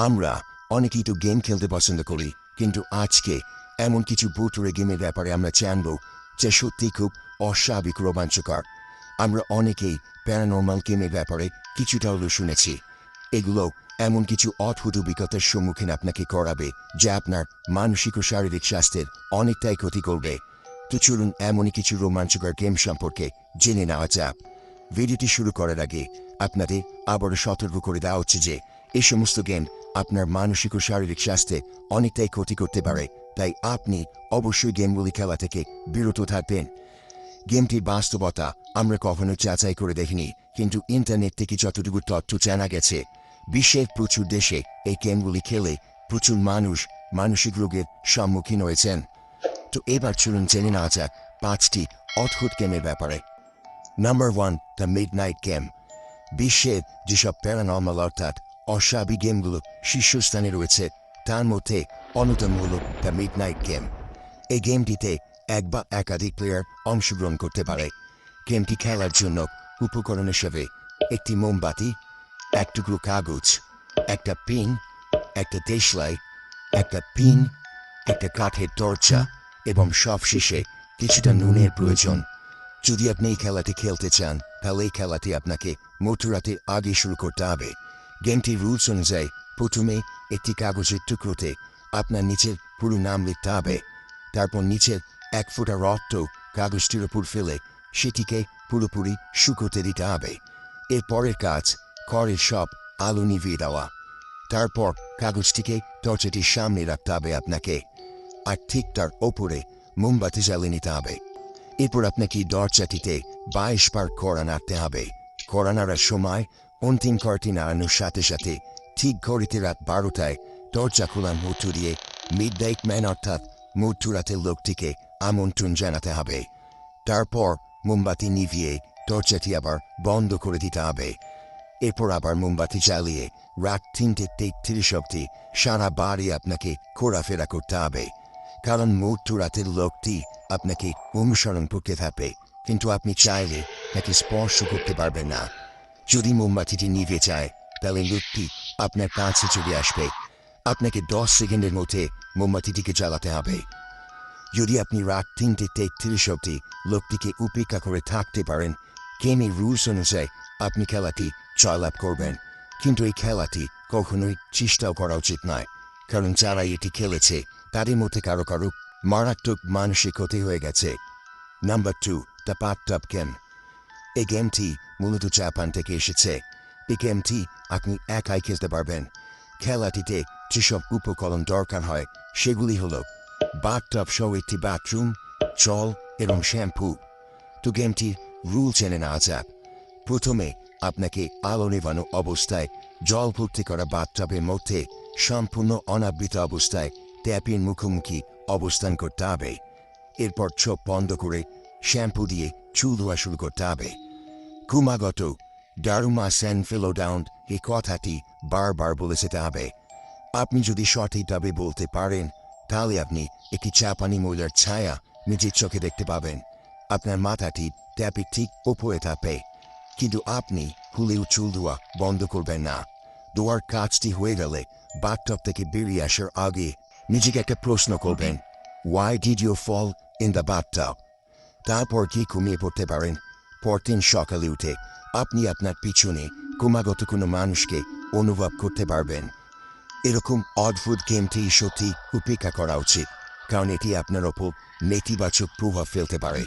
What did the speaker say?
আমরা অনেকেই তো গেম খেলতে পছন্দ করি, কিন্তু আজকে এমন কিছু ভুতুড়ে গেমের ব্যাপারে আমরা জানব যা সত্যি খুব অস্বাভাবিক রোমাঞ্চকর। আমরা অনেকেই প্যারানর্মাল গেমের ব্যাপারে কিছুটা হলেও শুনেছি। এগুলো এমন কিছু অদ্ভুত অভিজ্ঞতার সম্মুখীন আপনাকে করাবে যা আপনার মানসিক ও শারীরিক স্বাস্থ্যের অনেকটাই ক্ষতি করবে। তো চলুন এমনই কিছু রোমাঞ্চকর গেম সম্পর্কে জেনে নেওয়া যাক। ভিডিওটি শুরু করার আগে আপনাদের আবারও সতর্ক করে দেওয়া হচ্ছে যে এই সমস্ত গেম আপনার মানসিক ও শারীরিক স্বাস্থ্যে অনেকটাই ক্ষতি করতে পারে, তাই আপনি অবশ্যই গেমগুলি খেলা থেকে বিরত থাকবেন। গেমটির বাস্তবতা আমরা কখনো যাচাই করে দেখিনি, কিন্তু ইন্টারনেট থেকে যতটুকু তথ্য জানা গেছে বিশ্বের প্রচুর দেশে এই গেমগুলি খেলে প্রচুর মানুষ মানসিক রোগের সম্মুখীন হয়েছেন। তো এবার চলুন জেনে নেওয়া যাক 5টি অদ্ভুত গেমের ব্যাপারে। Number 1, the midnight game. বিশ্বের যেসব প্যারানর্মাল অর্থাৎ অস্বাভাবিক গেমগুলো শীর্ষস্থানে রয়েছে তার মধ্যে অন্যতম হল দ্য মিডনাইট গেম। এই গেমটিতে এক বা একাধিক প্লেয়ার অংশগ্রহণ করতে পারে। গেমটি খেলার জন্য উপকরণ হিসেবে একটি মোমবাতি, এক টুকরো কাগজ, একটা পিন, একটা দেশলাই, একটা পিন, একটা কাঠের দরজা এবং সবশেষে কিছুটা নুনের প্রয়োজন। যদি আপনি এই খেলাটি খেলতে চান তাহলে এই খেলাটি আপনাকে মধ্যরাতের আগে শুরু করতে হবে। গেমটির রুলস অনুযায়ী প্রথমে একটি কাগজের টুকরোতে আপনার নিচের পুরো নাম লিখতে হবে। তারপর নিচের 1 ফোঁটা রক্ত কাগজটির উপর ফেলে সেটিকে পুরোপুরি শুকোতে দিতে হবে। এর পরের কাজ ঘরের সব আলো নিভিয়ে দেওয়া। তারপর কাগজটিকে দরজাটির সামনে রাখতে হবে আপনাকে, আর ঠিক তার ওপরে মোমবাতি জ্বালিয়ে নিতে হবে। এরপর আপনাকে দরজাটিতে 22 বার কড়া নাড়তে হবে। কড়া নাড়ার সময় অন্তিম কড়াটি নাড়ানোর সাথে সাথে ঠিক ঘড়িতে রাত 12টায় দরজা খোলার মধ্য দিয়ে মিডনাইট ম্যান অর্থাৎ মধ্যরাতের লোকটিকে আমন্ত্রণ জানাতে হবে। তারপর মোমবাতি নিভিয়ে দরজাটি আবার বন্ধ করে দিতে হবে। এরপর আবার মোমবাতি জ্বালিয়ে রাত 3:33 অবধি সারা বাড়ি আপনাকে ঘোরাফেরা করতে হবে, কারণ মধ্যরাতের লোকটি আপনাকে অনুসরণ করতে থাকবে, কিন্তু আপনি চাইলে তাকে স্পর্শ করতে পারবেন না। যদি মোমবাতিটি নিভে যায় তাহলে লোকটি আপনার কাছে চলে আসবে। আপনাকে 10 সেকেন্ডের মধ্যে মোমবাতিটিকে জ্বালাতে হবে। যদি আপনি রাত 3:33 অবধি লোকটিকে উপেক্ষা করে থাকতে পারেন, গেমের রুলস অনুযায়ী আপনি খেলাটি জয়লাভ করবেন। কিন্তু এই খেলাটি কখনোই চেষ্টাও করা উচিত নয়, কারণ যারা এটি খেলেছে তাদের মধ্যে কারো কারো মারাত্মক মানসিক ক্ষতি হয়ে গেছে। Number 2, the bathtub game. এই গেমটি মূলত জাপান থেকে এসেছে। এই গেমটি আপনি একাই খেলতে পারবেন। খেলাটিতে যেসব উপকরণ দরকার হয় সেগুলি হলো বাথটব সহ একটি বাথরুম, জল এবং শ্যাম্পু। তো গেমটির রুল জেনে নেওয়া যাক। প্রথমে আপনাকে আলো নেভানো অবস্থায় জল ভর্তি করা বাথটবের মধ্যে সম্পূর্ণ অনাবৃত অবস্থায় ট্যাপের মুখোমুখি অবস্থান করতে হবে। এরপর চোখ বন্ধ করে শ্যাম্পু দিয়ে চুল ধোয়া শুরু করতে হবে। ক্রমাগত ডারুমা সেন ফিলোডাউন এই কথাটি বারবার বলে যেতে হবে। আপনি যদি সঠিকভাবে বলতে পারেন তাহলে আপনি একটি জাপানি মহিলার ছায়া নিজের চোখে দেখতে পাবেন। আপনার মাথাটি ট্যাপের ঠিক ওপরে থাকবে, কিন্তু আপনি ভুলেও চুল ধোয়া বন্ধ করবেন না। ধোয়ার কাজটি হয়ে গেলে বাথটব থেকে বেরিয়ে আসার আগে নিজেকে একটা প্রশ্ন করবেন, Why did you fall in the bathtub? তারপর কি ঘুমিয়ে পড়তে পারেন। পরদিন সকালে উঠে আপনি আপনার পিছনে ক্রমাগত কোনো মানুষকে অনুভব করতে পারবেন। এরকম অদ্ভুত গেমটি সত্যি উপেক্ষা করা উচিত, কারণ এটি আপনার ওপর নেতিবাচক প্রভাব ফেলতে পারে।